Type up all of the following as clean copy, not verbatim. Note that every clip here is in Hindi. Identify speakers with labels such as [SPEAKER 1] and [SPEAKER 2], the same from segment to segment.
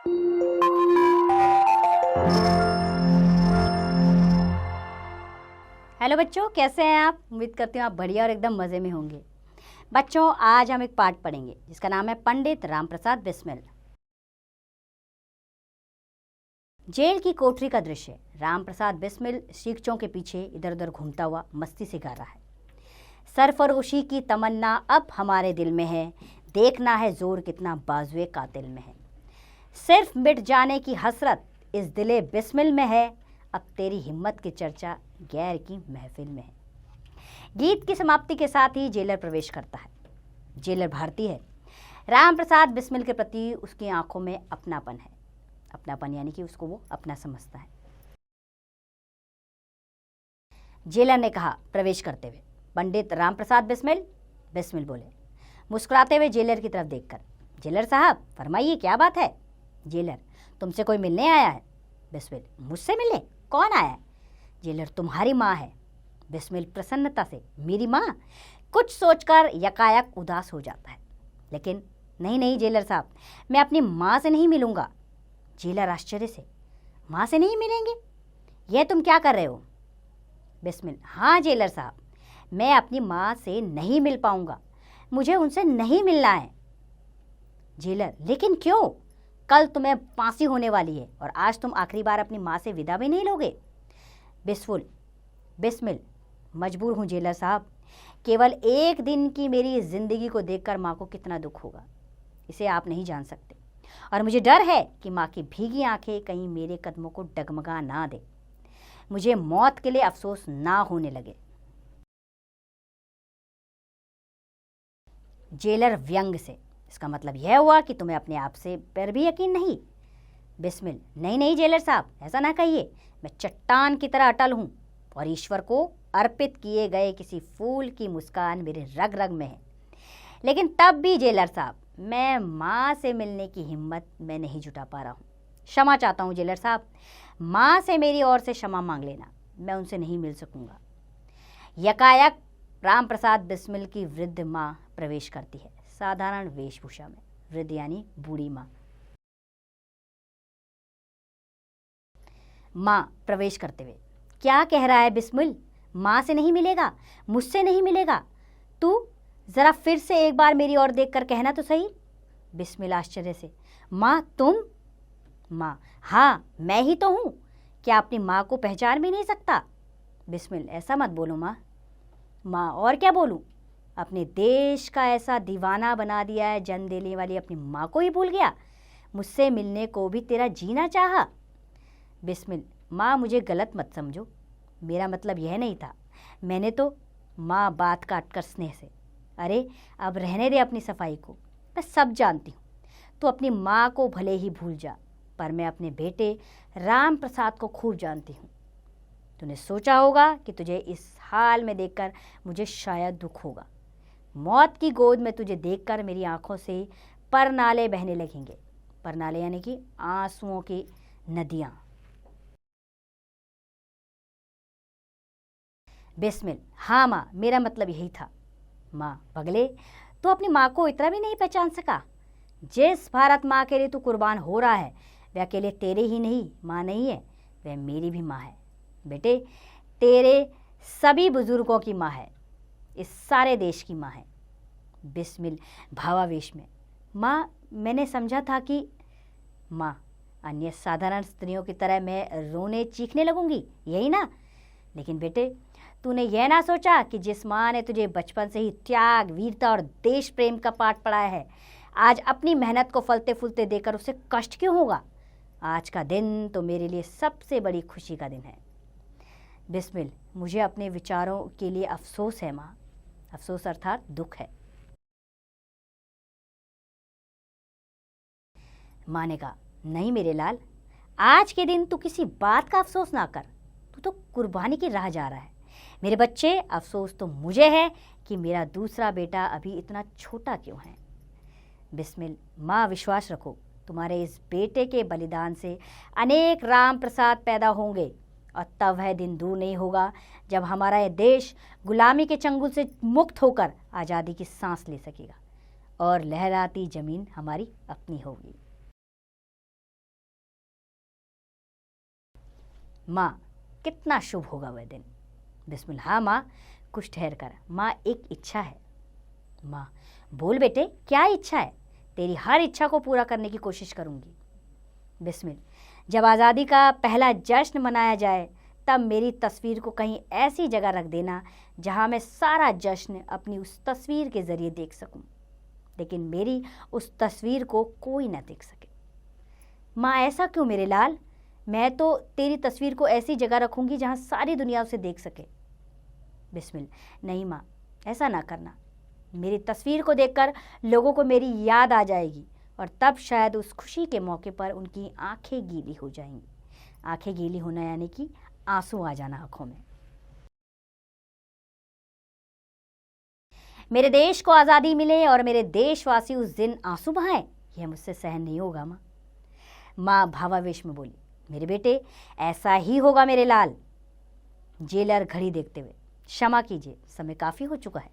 [SPEAKER 1] हेलो बच्चों, कैसे हैं आप? उम्मीद करती हूँ आप बढ़िया और एकदम मज़े में होंगे। बच्चों, आज हम एक पाठ पढ़ेंगे जिसका नाम है पंडित रामप्रसाद बिस्मिल। जेल की कोठरी का दृश्य। रामप्रसाद बिस्मिल शिक्षकों के पीछे इधर उधर घूमता हुआ मस्ती से गा रहा है। सरफरोशी की तमन्ना अब हमारे दिल में है, देखना है जोर कितना बाजुए कातिल में है। सिर्फ मिट जाने की हसरत इस दिले बिस्मिल में है, अब तेरी हिम्मत की चर्चा गैर की महफिल में है। गीत की समाप्ति के साथ ही जेलर प्रवेश करता है। जेलर भारतीय है। रामप्रसाद बिस्मिल के प्रति उसकी आंखों में अपनापन है। अपनापन यानी कि उसको वो अपना समझता है। जेलर ने कहा प्रवेश करते हुए, पंडित रामप्रसाद बिस्मिल। बिस्मिल बोले मुस्कुराते हुए जेलर की तरफ देखकर, जेलर साहब फरमाइए क्या बात है? जेलर, तुमसे कोई मिलने आया है? बिस्मिल, मुझसे मिलने? कौन आया है? जेलर, तुम्हारी माँ है। बिस्मिल प्रसन्नता से, मेरी माँ? कुछ सोचकर यकायक उदास हो जाता है, लेकिन नहीं नहीं जेलर साहब, मैं अपनी माँ से नहीं मिलूंगा। जेलर आश्चर्य से, माँ से नहीं मिलेंगे? यह तुम क्या कर रहे हो? बिस्मिल, हाँ जेलर साहब, मैं अपनी माँ से नहीं मिल पाऊंगा, मुझे उनसे नहीं मिलना है। जेलर, लेकिन क्यों? कल तुम्हें फांसी होने वाली है और आज तुम आखिरी बार अपनी माँ से विदा भी नहीं लोगे। बिस्मिल, मजबूर हूँ जेलर साहब, केवल एक दिन की मेरी ज़िंदगी को देखकर माँ को कितना दुख होगा, इसे आप नहीं जान सकते। और मुझे डर है कि माँ की भीगी आंखें कहीं मेरे कदमों को डगमगा ना दे, मुझे मौत के लिए अफसोस ना होने लगे। जेलर व्यंग से, इसका मतलब यह हुआ कि तुम्हें अपने आप से पर भी यकीन नहीं? बिस्मिल, नहीं नहीं जेलर साहब, ऐसा ना कहिए, मैं चट्टान की तरह अटल हूँ और ईश्वर को अर्पित किए गए किसी फूल की मुस्कान मेरे रग रग में है। लेकिन तब भी जेलर साहब, मैं माँ से मिलने की हिम्मत मैं नहीं जुटा पा रहा हूँ। क्षमा चाहता हूँ जेलर साहब, माँ से मेरी ओर से क्षमा मांग लेना, मैं उनसे नहीं मिल सकूँगा। यकायक रामप्रसाद बिस्मिल की वृद्ध माँ प्रवेश करती है, साधारण वेशभूषा में। वृद्ध यानी बूढ़ी माँ। माँ प्रवेश करते हुए, क्या कह रहा है बिस्मिल? माँ से नहीं मिलेगा, मुझसे नहीं मिलेगा? तू जरा फिर से एक बार मेरी ओर देखकर कहना तो सही। बिस्मिल आश्चर्य से, माँ तुम? माँ, हाँ मैं ही तो हूँ, क्या अपनी माँ को पहचान भी नहीं सकता? बिस्मिल, ऐसा मत बोलो माँ। माँ, और क्या बोलूँ? अपने देश का ऐसा दीवाना बना दिया है, जन्म देने वाली अपनी माँ को ही भूल गया, मुझसे मिलने को भी तेरा जीना चाहा। बिस्मिल, माँ मुझे गलत मत समझो, मेरा मतलब यह नहीं था, मैंने तो। माँ बात काट कर स्नेह से, अरे अब रहने दे अपनी सफाई को, मैं सब जानती हूँ, तू अपनी माँ को भले ही भूल जा, पर मैं अपने बेटे राम प्रसाद को खूब जानती हूँ। तूने सोचा होगा कि तुझे इस हाल में देखकर मुझे शायद दुख होगा। मौत की गोद में तुझे देखकर मेरी आंखों से परनाले बहने लगेंगे। परनाले यानी कि आंसुओं की नदियाँ। बिस्मिल, हाँ माँ, मेरा मतलब यही था। माँ, पगले, तू अपनी माँ को इतना भी नहीं पहचान सका? जिस भारत माँ के लिए तू कुर्बान हो रहा है, वह अकेले तेरे ही नहीं माँ नहीं है, वह मेरी भी माँ है। बेटे, तेरे सभी बुजुर्गों की माँ है, इस सारे देश की माँ है। बिस्मिल भावावेश में, माँ मैंने समझा था कि। माँ, अन्य साधारण स्त्रियों की तरह मैं रोने चीखने लगूंगी, यही ना? लेकिन बेटे, तूने यह ना सोचा कि जिस माँ ने तुझे बचपन से ही त्याग, वीरता और देश प्रेम का पाठ पढ़ाया है, आज अपनी मेहनत को फलते फूलते देकर उसे कष्ट क्यों होगा? आज का दिन तो मेरे लिए सबसे बड़ी खुशी का दिन है। बिस्मिल, मुझे अपने विचारों के लिए अफसोस है माँ। अफसोस अर्थात दुख है। माँ ने कहा, नहीं मेरे लाल, आज के दिन तू किसी बात का अफसोस ना कर, तू तो कुर्बानी की राह जा रहा है। मेरे बच्चे, अफसोस तो मुझे है कि मेरा दूसरा बेटा अभी इतना छोटा क्यों है। बिस्मिल, माँ विश्वास रखो, तुम्हारे इस बेटे के बलिदान से अनेक राम प्रसाद पैदा होंगे और तब वह दिन दूर नहीं होगा जब हमारा यह देश गुलामी के चंगुल से मुक्त होकर आज़ादी की सांस ले सकेगा और लहराती ज़मीन हमारी अपनी होगी। माँ, कितना शुभ होगा वह दिन। बिस्मिल, हाँ माँ, कुछ ठहर कर। माँ, एक इच्छा है। माँ, बोल बेटे, क्या इच्छा है? तेरी हर इच्छा को पूरा करने की कोशिश करूँगी। बिस्मिल, जब आज़ादी का पहला जश्न मनाया जाए तब मेरी तस्वीर को कहीं ऐसी जगह रख देना जहाँ मैं सारा जश्न अपनी उस तस्वीर के ज़रिए देख सकूं, लेकिन मेरी उस तस्वीर को कोई न देख सके। माँ, ऐसा क्यों मेरे लाल? मैं तो तेरी तस्वीर को ऐसी जगह रखूंगी जहाँ सारी दुनिया उसे देख सके। बिस्मिल, नहीं माँ, ऐसा ना करना। मेरी तस्वीर को देखकर लोगों को मेरी याद आ जाएगी और तब शायद उस खुशी के मौके पर उनकी आंखें गीली हो जाएंगी। आंखें गीली होना यानी कि आंसू आ जाना आंखों में। मेरे देश को आज़ादी मिले और मेरे देशवासी उस दिन आंसू बहाएं, यह मुझसे सहन नहीं होगा माँ। माँ भावावेश में बोली, मेरे बेटे, ऐसा ही होगा मेरे लाल। जेलर घड़ी देखते हुए, क्षमा कीजिए, समय काफ़ी हो चुका है।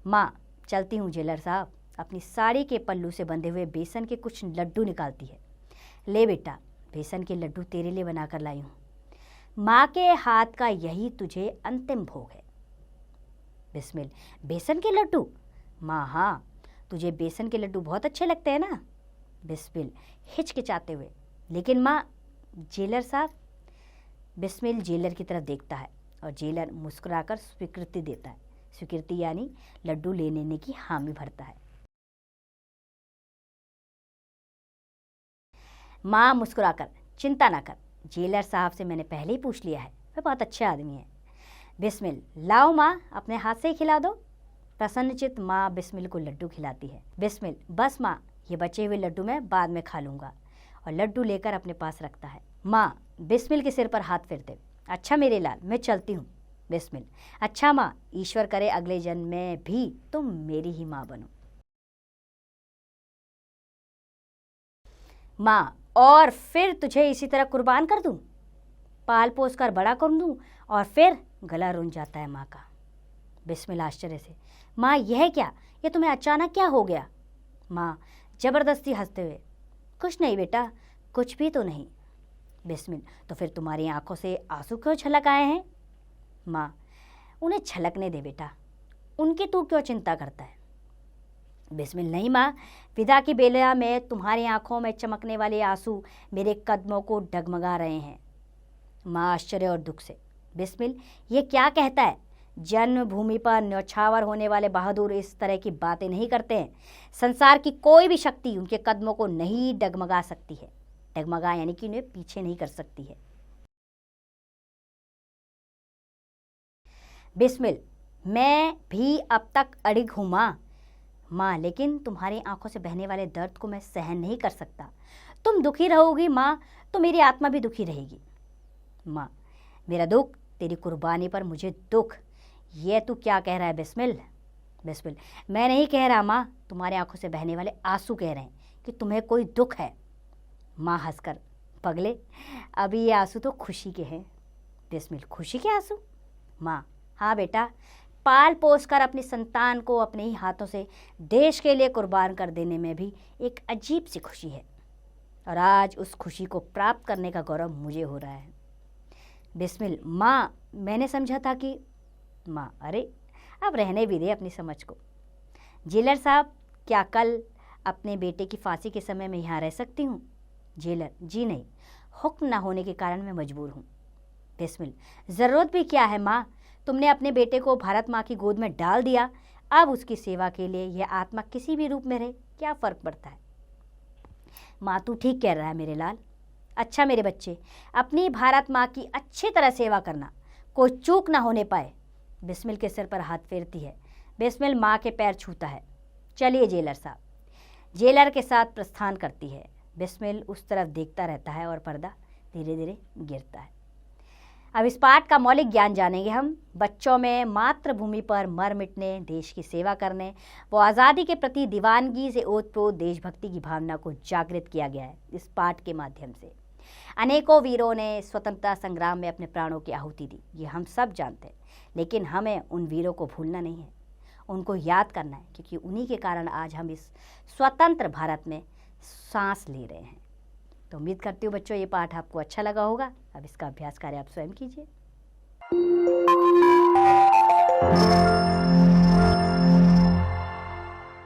[SPEAKER 1] माँ, चलती हूँ जेलर साहब। अपनी साड़ी के पल्लू से बंधे हुए बेसन के कुछ लड्डू निकालती है। ले बेटा, बेसन के लड्डू तेरे लिए बनाकर लाई हूँ। माँ के हाथ का यही तुझे अंतिम भोग है। बिस्मिल, बेसन के लड्डू? माँ, हाँ, तुझे बेसन के लड्डू बहुत अच्छे लगते हैं ना? बिस्मिल हिचकिचाते हुए, लेकिन माँ। जेलर साहब। बिस्मिल जेलर की तरफ देखता है और जेलर मुस्कुराकर स्वीकृति देता है। स्वीकृति यानी लड्डू ले लेने की हामी भरता है। माँ मुस्कुराकर, चिंता ना कर, जेलर साहब से मैंने पहले ही पूछ लिया है, वह बहुत अच्छे आदमी है। बिस्मिल, लाओ माँ, अपने हाथ से ही खिला दो। प्रसन्नचित माँ बिस्मिल को लड्डू खिलाती है। बिस्मिल, बस माँ, ये बचे हुए लड्डू मैं बाद में खा लूँगा, और लड्डू लेकर अपने पास रखता है। माँ बिस्मिल के सिर पर हाथ फेरते, अच्छा मेरे लाल, मैं चलती हूँ। बिस्मिल, अच्छा माँ, ईश्वर करे अगले जन्म में भी तुम मेरी ही माँ बनो। माँ, और फिर तुझे इसी तरह कुर्बान कर दूँ, पाल पोस कर बड़ा कर दूँ, और फिर गला रुंझ जाता है माँ का। बिस्मिल आश्चर्य से, माँ यह क्या, ये तुम्हें अचानक क्या हो गया? माँ जबरदस्ती हंसते हुए, कुछ नहीं बेटा, कुछ भी तो नहीं। बिस्मिल, तो फिर तुम्हारी आंखों से आंसू क्यों छलक आए हैं? माँ, उन्हें छलकने दे बेटा, उनकी तू क्यों चिंता करता है? बिस्मिल, नहीं माँ, विदा की बेला में तुम्हारी आंखों में चमकने वाले आंसू मेरे कदमों को डगमगा रहे हैं। माँ आश्चर्य और दुख से, बिस्मिल ये क्या कहता है? जन्मभूमि पर न्यौछावर होने वाले बहादुर इस तरह की बातें नहीं करते हैं। संसार की कोई भी शक्ति उनके कदमों को नहीं डगमगा सकती है। डगमगा यानी कि उन्हें पीछे नहीं कर सकती है। बिस्मिल, मैं भी अब तक अड़िग हूँ माँ। माँ, लेकिन तुम्हारी आंखों से बहने वाले दर्द को मैं सहन नहीं कर सकता। तुम दुखी रहोगी माँ, तो मेरी आत्मा भी दुखी रहेगी। माँ, मेरा दुख, तेरी कुर्बानी पर मुझे दुख, ये तू क्या कह रहा है बिस्मिल? बिस्मिल, मैं नहीं कह रहा माँ, तुम्हारी आंखों से बहने वाले आंसू कह रहे हैं कि तुम्हें कोई दुख है। माँ हंसकर, पगले, अभी ये आंसू तो खुशी के हैं। बिस्मिल, खुशी के आंसू? माँ, हाँ बेटा, पाल पोस कर अपनी संतान को अपने ही हाथों से देश के लिए कुर्बान कर देने में भी एक अजीब सी खुशी है, और आज उस खुशी को प्राप्त करने का गौरव मुझे हो रहा है। बिस्मिल, माँ मैंने समझा था कि। माँ, अरे अब रहने भी दे अपनी समझ को। जेलर साहब, क्या कल अपने बेटे की फांसी के समय मैं यहाँ रह सकती हूँ? जेलर, जी नहीं, हुक्म न होने के कारण मैं मजबूर हूँ। बिस्मिल, ज़रूरत भी क्या है माँ, तुमने अपने बेटे को भारत माँ की गोद में डाल दिया, अब उसकी सेवा के लिए यह आत्मा किसी भी रूप में रहे, क्या फ़र्क पड़ता है? माँ, तू ठीक कह रहा है मेरे लाल। अच्छा मेरे बच्चे, अपनी भारत माँ की अच्छी तरह सेवा करना, कोई चूक ना होने पाए। बिस्मिल के सिर पर हाथ फेरती है। बिस्मिल माँ के पैर छूता है। चलिए जेलर साहब। जेलर के साथ प्रस्थान करती है। बिस्मिल उस तरफ देखता रहता है और पर्दा धीरे धीरे गिरता है। अब इस पाठ का मौलिक ज्ञान जानेंगे हम। बच्चों में मातृभूमि पर मर मिटने, देश की सेवा करने व आज़ादी के प्रति दीवानगी से ओतप्रोत देशभक्ति की भावना को जागृत किया गया है इस पाठ के माध्यम से। अनेकों वीरों ने स्वतंत्रता संग्राम में अपने प्राणों की आहुति दी, ये हम सब जानते हैं, लेकिन हमें उन वीरों को भूलना नहीं है, उनको याद करना है, क्योंकि उन्हीं के कारण आज हम इस स्वतंत्र भारत में सांस ले रहे हैं। तो उम्मीद करती हूँ बच्चों ये पाठ आपको अच्छा लगा होगा। अब इसका अभ्यास कार्य आप स्वयं कीजिए।